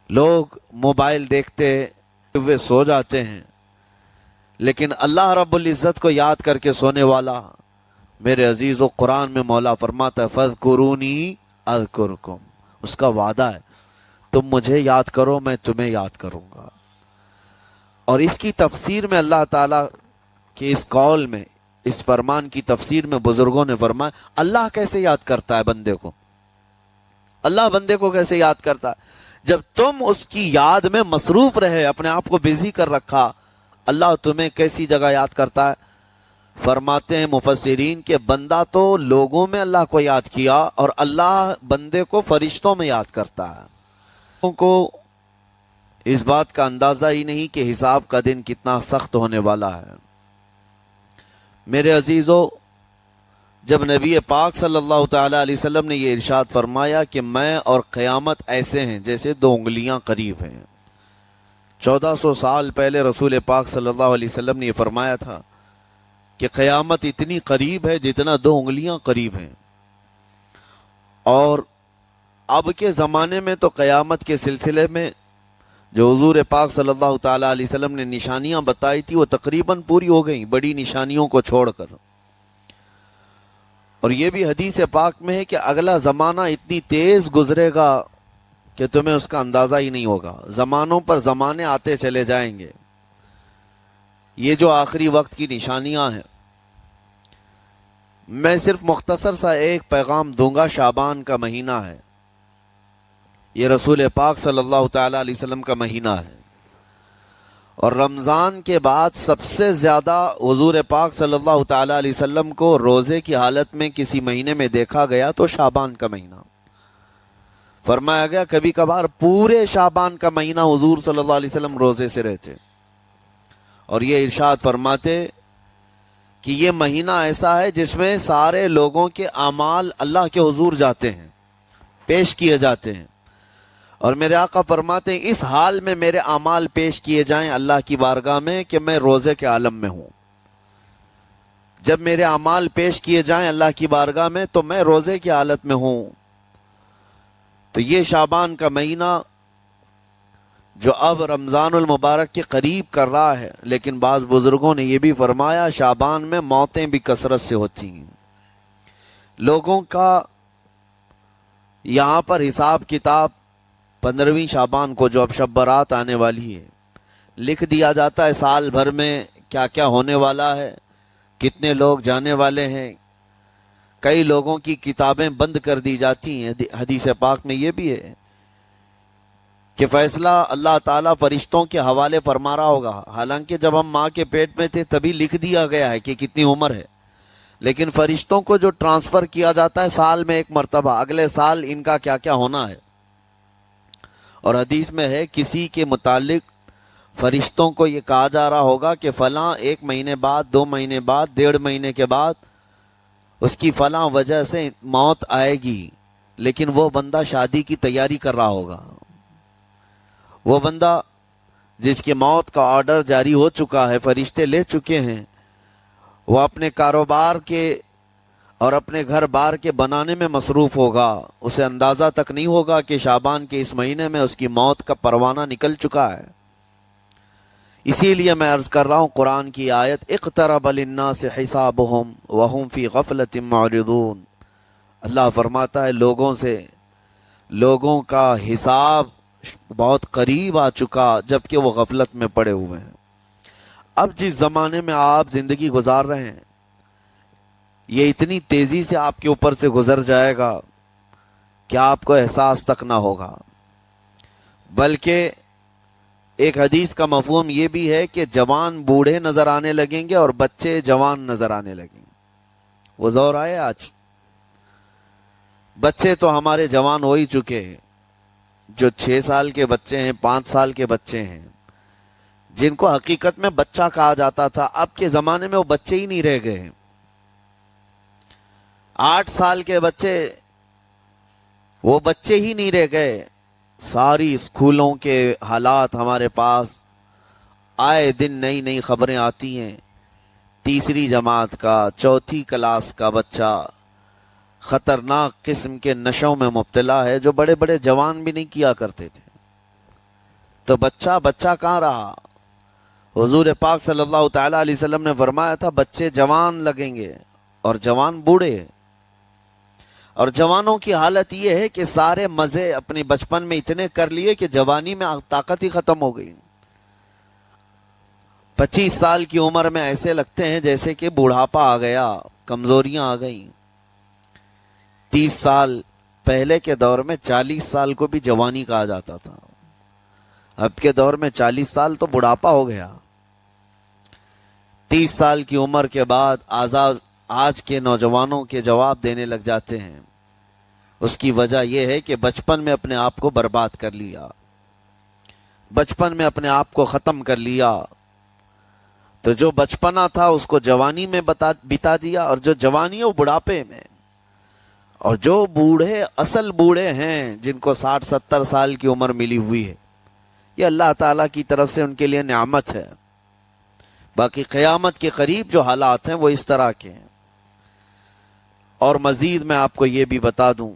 لوگ موبائل دیکھتے ہوئے سو جاتے ہیں، لیکن اللہ رب العزت کو یاد کر کے سونے والا، میرے عزیزو، قرآن میں مولا فرماتا ہے فَاذْكُرُونِي أَذْكُرْكُمْ، اس کا وعدہ ہے تم مجھے یاد کرو میں تمہیں یاد کروں گا۔ اور اس کی تفسیر میں اللہ تعالیٰ کے اس قول میں، اس فرمان کی تفسیر میں بزرگوں نے فرمایا اللہ کیسے یاد کرتا ہے بندے کو؟ اللہ بندے کو کیسے یاد کرتا ہے؟ جب تم اس کی یاد میں مصروف رہے، اپنے آپ کو بزی کر رکھا، اللہ تمہیں کیسی جگہ یاد کرتا ہے؟ فرماتے ہیں مفسرین کہ بندہ تو لوگوں میں اللہ کو یاد کیا، اور اللہ بندے کو فرشتوں میں یاد کرتا ہے۔ لوگوں کو اس بات کا اندازہ ہی نہیں کہ حساب کا دن کتنا سخت ہونے والا ہے۔ میرے عزیزو، جب نبی پاک صلی اللہ تعالی علیہ وسلم نے یہ ارشاد فرمایا کہ میں اور قیامت ایسے ہیں جیسے دو انگلیاں قریب ہیں، 1400 سال پہلے رسول پاک صلی اللہ علیہ وسلم نے یہ فرمایا تھا کہ قیامت اتنی قریب ہے جتنا دو انگلیاں قریب ہیں۔ اور اب کے زمانے میں تو قیامت کے سلسلے میں جو حضور پاک صلی اللہ تعالی علیہ وسلم نے نشانیاں بتائی تھی وہ تقریباً پوری ہو گئیں، بڑی نشانیوں کو چھوڑ کر۔ اور یہ بھی حدیث پاک میں ہے کہ اگلا زمانہ اتنی تیز گزرے گا کہ تمہیں اس کا اندازہ ہی نہیں ہوگا، زمانوں پر زمانے آتے چلے جائیں گے۔ یہ جو آخری وقت کی نشانیاں ہیں، میں صرف مختصر سا ایک پیغام دوں گا۔ شعبان کا مہینہ ہے، یہ رسول پاک صلی اللہ تعالی علیہ وسلم کا مہینہ ہے، اور رمضان کے بعد سب سے زیادہ حضور پاک صلی اللہ تعالی علیہ وسلم کو روزے کی حالت میں کسی مہینے میں دیکھا گیا تو شعبان کا مہینہ فرمایا گیا۔ کبھی کبھار پورے شعبان کا مہینہ حضور صلی اللہ علیہ وسلم روزے سے رہتے، اور یہ ارشاد فرماتے کہ یہ مہینہ ایسا ہے جس میں سارے لوگوں کے اعمال اللہ کے حضور جاتے ہیں، پیش کیے جاتے ہیں، اور میرے آقا فرماتے ہیں اس حال میں میرے اعمال پیش کیے جائیں اللہ کی بارگاہ میں کہ میں روزے کے عالم میں ہوں۔ جب میرے اعمال پیش کیے جائیں اللہ کی بارگاہ میں تو میں روزے کی حالت میں ہوں۔ تو یہ شعبان کا مہینہ جو اب رمضان المبارک کے قریب کر رہا ہے، لیکن بعض بزرگوں نے یہ بھی فرمایا شعبان میں موتیں بھی کثرت سے ہوتی ہیں۔ لوگوں کا یہاں پر حساب کتاب 15ویں شعبان کو جو اب شب برات آنے والی ہے لکھ دیا جاتا ہے، سال بھر میں کیا کیا ہونے والا ہے، کتنے لوگ جانے والے ہیں۔ کئی لوگوں کی کتابیں بند کر دی جاتی ہیں۔ حدیث پاک میں یہ بھی ہے کہ فیصلہ اللہ تعالیٰ فرشتوں کے حوالے فرما رہا ہوگا، حالانکہ جب ہم ماں کے پیٹ میں تھے تبھی لکھ دیا گیا ہے کہ کتنی عمر ہے، لیکن فرشتوں کو جو ٹرانسفر کیا جاتا ہے سال میں ایک مرتبہ، اگلے سال ان کا کیا کیا ہونا ہے۔ اور حدیث میں ہے کسی کے متعلق فرشتوں کو یہ کہا جا رہا ہوگا کہ فلاں 1 مہینے بعد، 2 مہینے بعد، 1.5 مہینے کے بعد اس کی فلاں وجہ سے موت آئے گی، لیکن وہ بندہ شادی کی تیاری کر رہا ہوگا، وہ بندہ جس کی موت کا آرڈر جاری ہو چکا ہے، فرشتے لے چکے ہیں، وہ اپنے کاروبار کے اور اپنے گھر بار کے بنانے میں مصروف ہوگا، اسے اندازہ تک نہیں ہوگا کہ شعبان کے اس مہینے میں اس کی موت کا پروانہ نکل چکا ہے۔ اسی لیے میں عرض کر رہا ہوں قرآن کی آیت اقترب للناس حسابهم وهم فی غفلۃ معرضون، اللہ فرماتا ہے لوگوں کا حساب بہت قریب آ چکا جبکہ وہ غفلت میں پڑے ہوئے ہیں۔ اب جس زمانے میں آپ زندگی گزار رہے ہیں یہ اتنی تیزی سے آپ کے اوپر سے گزر جائے گا کہ آپ کو احساس تک نہ ہوگا۔ بلکہ ایک حدیث کا مفہوم یہ بھی ہے کہ جوان بوڑھے نظر آنے لگیں گے اور بچے جوان نظر آنے لگیں گے۔ وہ دور آئے آج، بچے تو ہمارے جوان ہو ہی چکے ہیں، جو 6 سال کے بچے ہیں، 5 سال کے بچے ہیں، جن کو حقیقت میں بچہ کہا جاتا تھا، اب کے زمانے میں وہ بچے ہی نہیں رہ گئے ہیں۔ 8 سال کے بچے وہ بچے ہی نہیں رہ گئے۔ ساری اسکولوں کے حالات ہمارے پاس آئے دن نئی نئی خبریں آتی ہیں۔ 3ری جماعت کا، 4تھی کلاس کا بچہ خطرناک قسم کے نشوں میں مبتلا ہے جو بڑے بڑے جوان بھی نہیں کیا کرتے تھے۔ تو بچہ کہاں رہا؟ حضور پاک صلی اللہ تعالیٰ علیہ وسلم نے فرمایا تھا بچے جوان لگیں گے اور جوان بوڑھے، اور جوانوں کی حالت یہ ہے کہ سارے مزے اپنے بچپن میں اتنے کر لیے کہ جوانی میں طاقت ہی ختم ہو گئی۔ 25 سال کی عمر میں ایسے لگتے ہیں جیسے کہ بوڑھاپا آ گیا، کمزوریاں آ گئیں۔ 30 سال پہلے کے دور میں 40 سال کو بھی جوانی کہا جاتا تھا، اب کے دور میں 40 سال تو بڑھاپا ہو گیا۔ 30 سال کی عمر کے بعد آج کے نوجوانوں کے جواب دینے لگ جاتے ہیں۔ اس کی وجہ یہ ہے کہ بچپن میں اپنے آپ کو برباد کر لیا، بچپن میں اپنے آپ کو ختم کر لیا، تو جو بچپنا تھا اس کو جوانی میں بتا دیا، اور جو جوانی ہے وہ بڑھاپے میں۔ اور جو بوڑھے اصل بوڑھے ہیں جن کو 60-70 سال کی عمر ملی ہوئی ہے، یہ اللہ تعالیٰ کی طرف سے ان کے لیے نعمت ہے۔ باقی قیامت کے قریب جو حالات ہیں وہ اس طرح کے ہیں۔ اور مزید میں آپ کو یہ بھی بتا دوں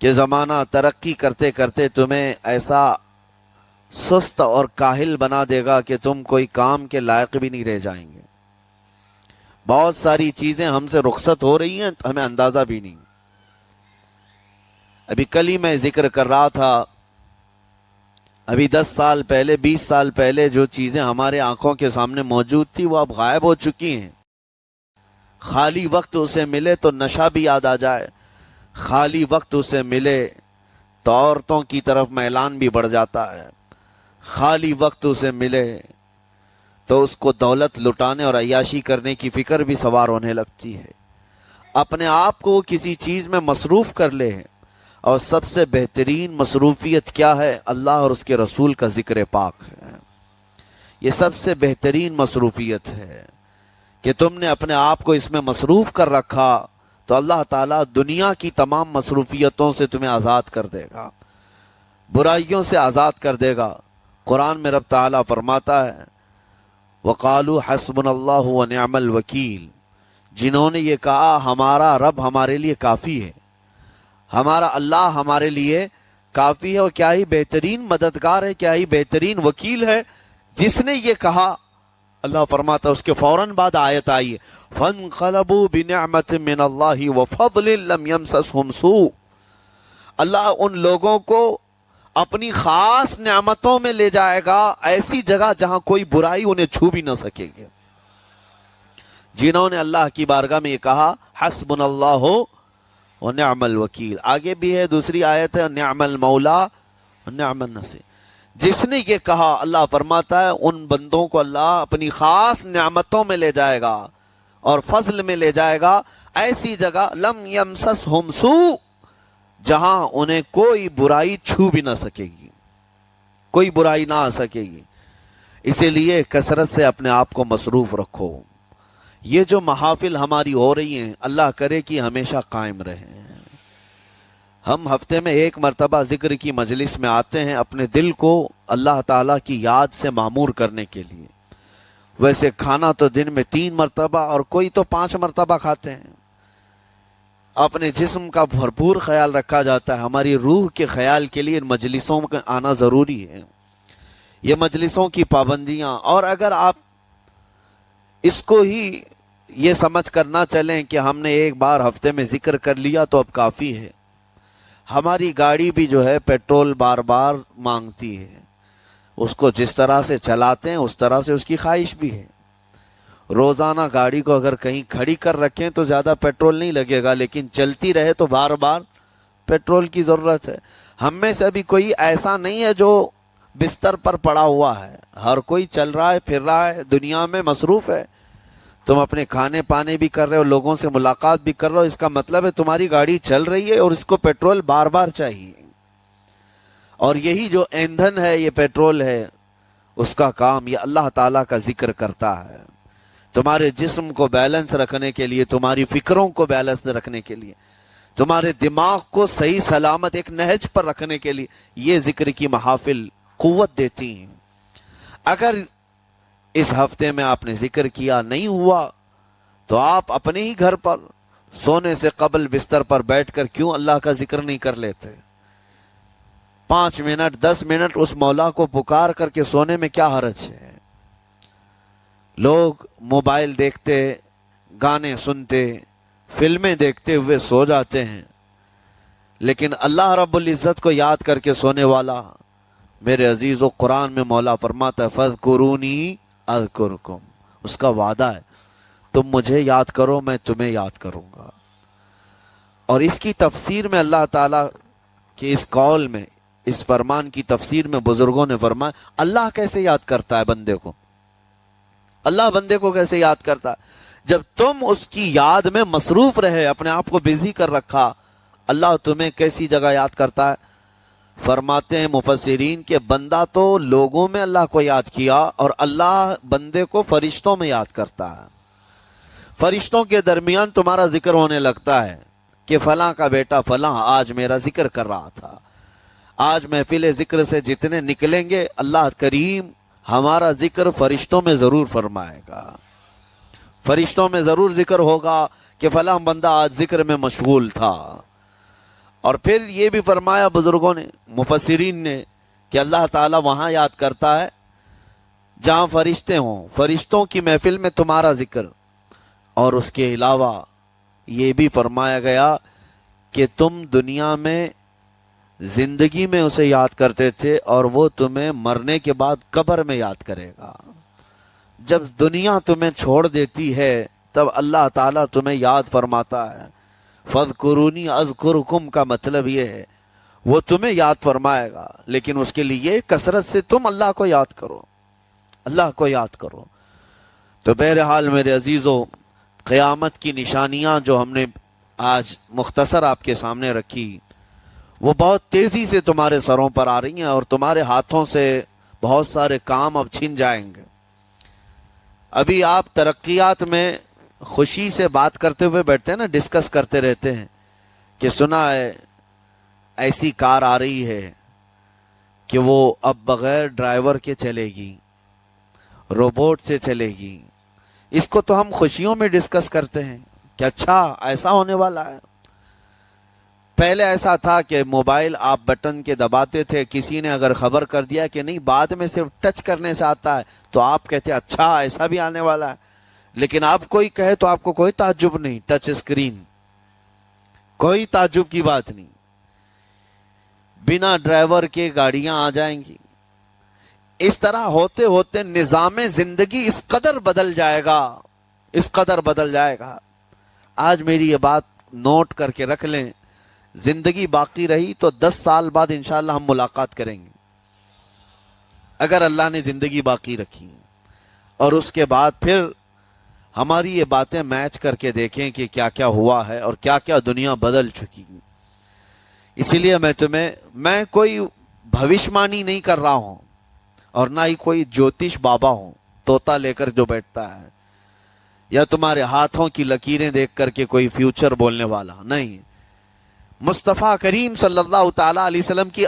کہ زمانہ ترقی کرتے کرتے تمہیں ایسا سست اور کاہل بنا دے گا کہ تم کوئی کام کے لائق بھی نہیں رہ جائیں گے۔ بہت ساری چیزیں ہم سے رخصت ہو رہی ہیں، ہمیں اندازہ بھی نہیں۔ ابھی کل ہی میں ذکر کر رہا تھا، ابھی 10 سال پہلے 20 سال پہلے جو چیزیں ہمارے آنکھوں کے سامنے موجود تھی وہ اب غائب ہو چکی ہیں۔ خالی وقت اسے ملے تو نشہ بھی یاد آ جائے، خالی وقت اسے ملے تو عورتوں کی طرف میلان بھی بڑھ جاتا ہے، خالی وقت اسے ملے تو اس کو دولت لٹانے اور عیاشی کرنے کی فکر بھی سوار ہونے لگتی ہے۔ اپنے آپ کو کسی چیز میں مصروف کر لے، اور سب سے بہترین مصروفیت کیا ہے؟ اللہ اور اس کے رسول کا ذکر پاک ہے۔ یہ سب سے بہترین مصروفیت ہے کہ تم نے اپنے آپ کو اس میں مصروف کر رکھا تو اللہ تعالیٰ دنیا کی تمام مصروفیتوں سے تمہیں آزاد کر دے گا، برائیوں سے آزاد کر دے گا۔ قرآن میں رب تعالیٰ فرماتا ہے وَقَالُوا حَسْبُنَا اللَّهُ وَنِعْمَ الْوَكِيلُ، جنہوں نے یہ کہا ہمارا رب ہمارے لیے کافی ہے، ہمارا اللہ ہمارے لیے کافی ہے، اور کیا ہی بہترین مددگار ہے، کیا ہی بہترین وکیل ہے جس نے یہ کہا۔ اللہ فرماتا ہے اس کے فوراً بعد آیت آئی فَانْقَلَبُوا بِنِعْمَةٍ مِّنَ اللَّهِ وَفَضْلٍ لَمْ يَمْسَسْهُمْ سُوءٌ، اللہ ان لوگوں کو اپنی خاص نعمتوں میں لے جائے گا، ایسی جگہ جہاں کوئی برائی انہیں چھو بھی نہ سکے گی۔ جنہوں نے اللہ کی بارگاہ میں یہ کہا حسبنا اللہ ونعم الوکیل، آگے بھی ہے دوسری آیت ہے نعم المولا ونعم النصیر، جس نے یہ کہا اللہ فرماتا ہے ان بندوں کو اللہ اپنی خاص نعمتوں میں لے جائے گا اور فضل میں لے جائے گا، ایسی جگہ لم یمسسہم سوء، جہاں انہیں کوئی برائی چھو بھی نہ سکے گی، کوئی برائی نہ آ سکے گی۔ اسی لیے کثرت سے اپنے آپ کو مصروف رکھو۔ یہ جو محافل ہماری ہو رہی ہیں اللہ کرے کہ ہمیشہ قائم رہیں۔ ہم ہفتے میں 1 مرتبہ ذکر کی مجلس میں آتے ہیں اپنے دل کو اللہ تعالیٰ کی یاد سے معمور کرنے کے لیے۔ ویسے کھانا تو دن میں 3 مرتبہ اور کوئی تو 5 مرتبہ کھاتے ہیں۔ اپنے جسم کا بھرپور خیال رکھا جاتا ہے، ہماری روح کے خیال کے لیے ان مجلسوں میں آنا ضروری ہے۔ یہ مجلسوں کی پابندیاں، اور اگر آپ اس کو ہی یہ سمجھ کر نہ چلیں کہ ہم نے ایک بار ہفتے میں ذکر کر لیا تو اب کافی ہے۔ ہماری گاڑی بھی جو ہے پیٹرول بار بار مانگتی ہے، اس کو جس طرح سے چلاتے ہیں اس طرح سے اس کی خواہش بھی ہے۔ روزانہ گاڑی کو اگر کہیں کھڑی کر رکھیں تو زیادہ پیٹرول نہیں لگے گا، لیکن چلتی رہے تو بار بار پیٹرول کی ضرورت ہے۔ ہم میں سے ابھی کوئی ایسا نہیں ہے جو بستر پر پڑا ہوا ہے، ہر کوئی چل رہا ہے، پھر رہا ہے، دنیا میں مصروف ہے۔ تم اپنے کھانے پانے بھی کر رہے ہو، لوگوں سے ملاقات بھی کر رہے ہو، اس کا مطلب ہے تمہاری گاڑی چل رہی ہے اور اس کو پیٹرول بار بار چاہیے۔ اور یہی جو ایندھن ہے، یہ پیٹرول ہے، اس کا کام یہ اللہ تعالیٰ کا ذکر کرتا ہے۔ تمہارے جسم کو بیلنس رکھنے کے لیے، تمہاری فکروں کو بیلنس رکھنے کے لیے، تمہارے دماغ کو صحیح سلامت ایک نہج پر رکھنے کے لیے یہ ذکر کی محافل قوت دیتی ہیں۔ اگر اس ہفتے میں آپ نے ذکر کیا نہیں ہوا تو آپ اپنے ہی گھر پر سونے سے قبل بستر پر بیٹھ کر کیوں اللہ کا ذکر نہیں کر لیتے؟ 5 منٹ 10 منٹ اس مولا کو پکار کر کے سونے میں کیا حرج ہے؟ لوگ موبائل دیکھتے، گانے سنتے، فلمیں دیکھتے ہوئے سو جاتے ہیں، لیکن اللہ رب العزت کو یاد کر کے سونے والا، میرے عزیزو، قرآن میں مولا فرماتا ہے فَاذْكُرُونِي أَذْكُرْكُمْ، اس کا وعدہ ہے تم مجھے یاد کرو میں تمہیں یاد کروں گا۔ اور اس کی تفسیر میں اللہ تعالیٰ کے اس قول میں، اس فرمان کی تفسیر میں بزرگوں نے فرمایا اللہ کیسے یاد کرتا ہے بندے کو؟ اللہ بندے کو کیسے یاد کرتا ہے؟ جب تم اس کی یاد میں مصروف رہے، اپنے آپ کو بزی کر رکھا، اللہ تمہیں کیسی جگہ یاد کرتا ہے؟ فرماتے ہیں مفسرین کہ بندہ تو لوگوں میں اللہ کو یاد کیا، اور اللہ بندے کو فرشتوں میں یاد کرتا ہے۔ فرشتوں کے درمیان تمہارا ذکر ہونے لگتا ہے کہ فلاں کا بیٹا فلاں آج میرا ذکر کر رہا تھا۔ آج محفل ذکر سے جتنے نکلیں گے، اللہ کریم ہمارا ذکر فرشتوں میں ضرور فرمائے گا، فرشتوں میں ضرور ذکر ہوگا کہ فلاں بندہ آج ذکر میں مشغول تھا۔ اور پھر یہ بھی فرمایا بزرگوں نے، مفسرین نے، کہ اللہ تعالیٰ وہاں یاد کرتا ہے جہاں فرشتے ہوں، فرشتوں کی محفل میں تمہارا ذکر۔ اور اس کے علاوہ یہ بھی فرمایا گیا کہ تم دنیا میں زندگی میں اسے یاد کرتے تھے، اور وہ تمہیں مرنے کے بعد قبر میں یاد کرے گا۔ جب دنیا تمہیں چھوڑ دیتی ہے تب اللہ تعالیٰ تمہیں یاد فرماتا ہے۔ فَاذْكُرُونِي أَذْكُرْكُمْ کا مطلب یہ ہے وہ تمہیں یاد فرمائے گا، لیکن اس کے لیے کثرت سے تم اللہ کو یاد کرو، اللہ کو یاد کرو۔ تو بہرحال میرے عزیزو، قیامت کی نشانیاں جو ہم نے آج مختصر آپ کے سامنے رکھی، وہ بہت تیزی سے تمہارے سروں پر آ رہی ہیں، اور تمہارے ہاتھوں سے بہت سارے کام اب چھن جائیں گے۔ ابھی آپ ترقیات میں خوشی سے بات کرتے ہوئے بیٹھتے ہیں نا، ڈسکس کرتے رہتے ہیں کہ سنا ہے ایسی کار آ رہی ہے کہ وہ اب بغیر ڈرائیور کے چلے گی، روبوٹ سے چلے گی۔ اس کو تو ہم خوشیوں میں ڈسکس کرتے ہیں کہ اچھا ایسا ہونے والا ہے۔ پہلے ایسا تھا کہ موبائل آپ بٹن کے دباتے تھے، کسی نے اگر خبر کر دیا کہ نہیں بعد میں صرف ٹچ کرنے سے آتا ہے تو آپ کہتے اچھا ایسا بھی آنے والا ہے۔ لیکن آپ کوئی کہے تو آپ کو کوئی تعجب نہیں، ٹچ اسکرین، کوئی تعجب کی بات نہیں، بنا ڈرائیور کے گاڑیاں آ جائیں گی۔ اس طرح ہوتے ہوتے نظام زندگی اس قدر بدل جائے گا، اس قدر بدل جائے گا۔ آج میری یہ بات نوٹ کر کے رکھ لیں، زندگی باقی رہی تو 10 سال بعد انشاءاللہ ہم ملاقات کریں گے، اگر اللہ نے زندگی باقی رکھی، اور اس کے بعد پھر ہماری یہ باتیں میچ کر کے دیکھیں کہ کیا کیا ہوا ہے اور کیا کیا دنیا بدل چکی۔ اسی لیے میں کوئی بھوشمانی نہیں کر رہا ہوں، اور نہ ہی کوئی جوتش بابا ہوں، طوطا لے کر جو بیٹھتا ہے، یا تمہارے ہاتھوں کی لکیریں دیکھ کر کے کوئی فیوچر بولنے والا نہیں۔ مصطفیٰ کریم صلی اللہ تعالیٰ علیہ وسلم کی